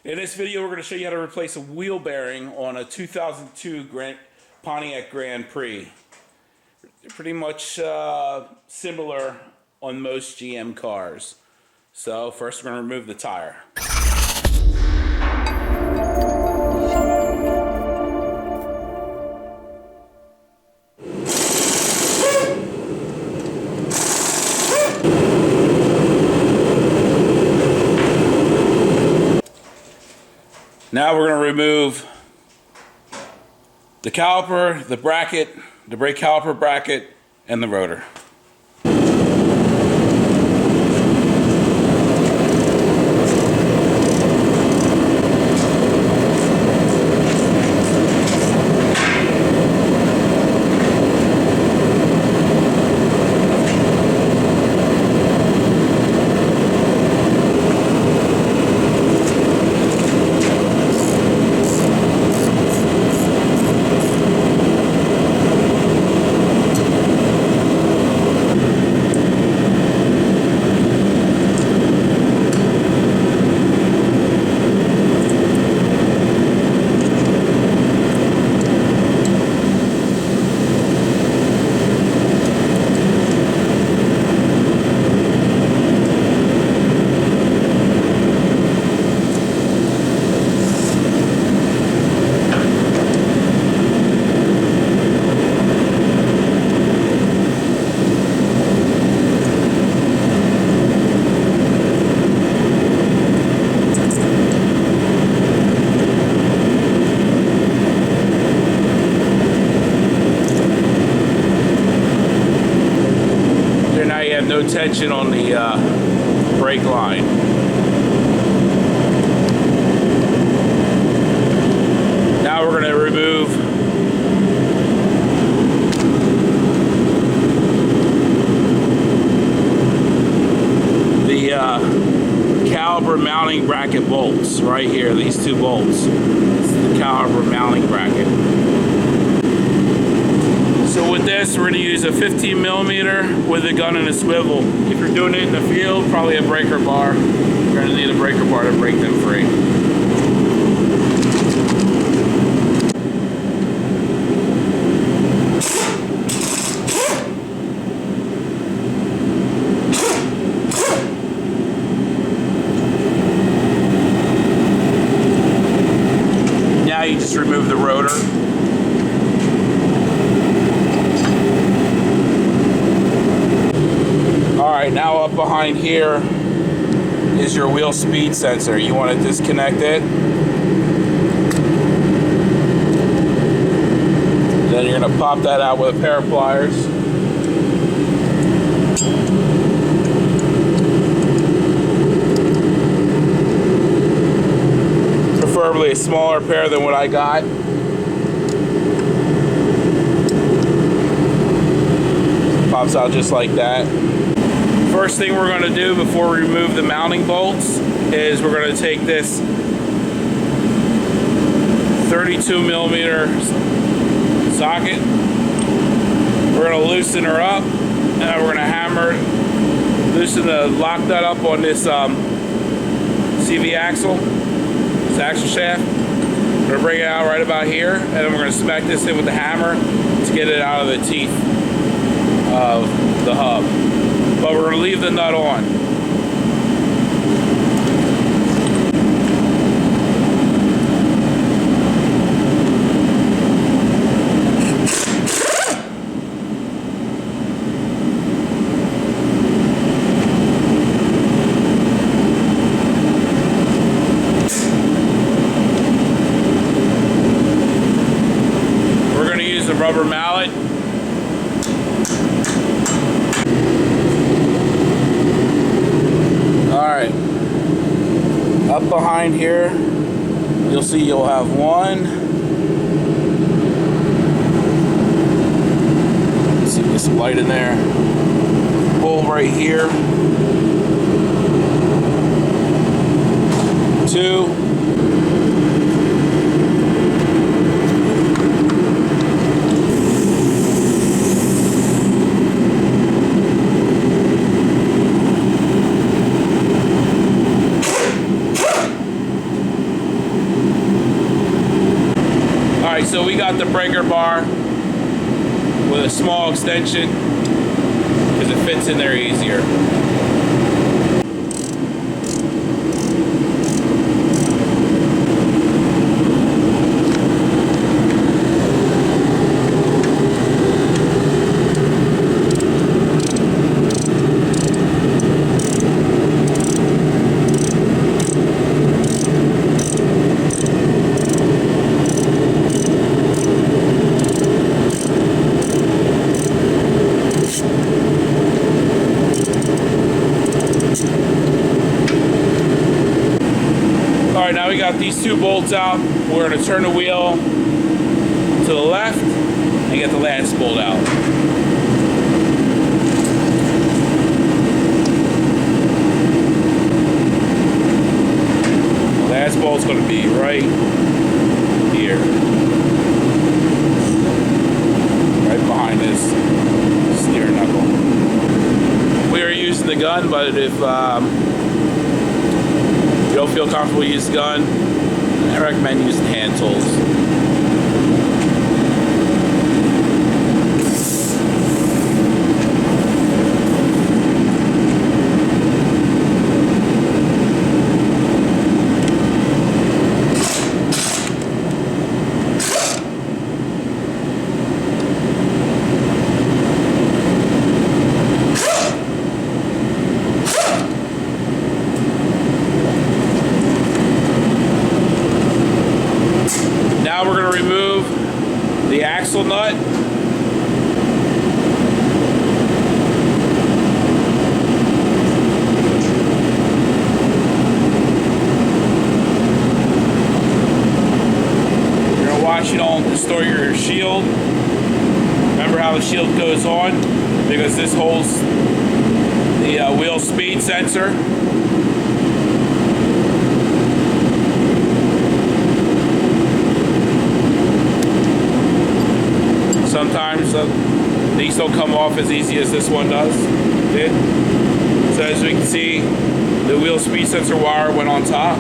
In this video, we're going to show you how to replace a wheel bearing on a 2002 Pontiac Grand Prix. Pretty much similar on most GM cars. So first we're going to remove the tire. Now we're going to remove the caliper, the bracket, the brake caliper bracket, and the rotor. No tension on the brake line. Now we're going to remove the caliper mounting bracket bolts right here. These two bolts. This is the caliper mounting bracket. So with this, we're going to use a 15 millimeter with a gun and a swivel. If you're doing it in the field, probably a breaker bar. You're going to need a breaker bar to break them free. Now you just remove the rotor. Alright, now up behind here is your wheel speed sensor. You want to disconnect it. Then you're going to pop that out with a pair of pliers. Preferably a smaller pair than what I got. Pops out just like that. First thing we're going to do before we remove the mounting bolts is we're going to take this 32 millimeter socket. We're going to loosen her up, and then we're going to hammer, loosen the lock nut up on this CV axle, this axle shaft. We're going to bring it out right about here, and then we're going to smack this in with the hammer to get it out of the teeth of the hub. But we're going to leave the nut on. We're going to use the rubber mallet. Alright, up behind here, you'll see you'll have one. Let's see, get some light in there. Hole right here. 2. Alright, so we got the breaker bar with a small extension because it fits in there easier. Alright, now we got these two bolts out. We're going to turn the wheel to the left and get the last bolt out. The last bolt's going to be right here. Right behind this steering knuckle. We are using the gun, but if you don't feel comfortable using the gun, I recommend using hand tools. Now we're going to remove the axle nut. You're going to watch you don't distort your shield. Remember how the shield goes on? Because this holds the wheel speed sensor. Sometimes these don't come off as easy as this one does. So as we can see, the wheel speed sensor wire went on top.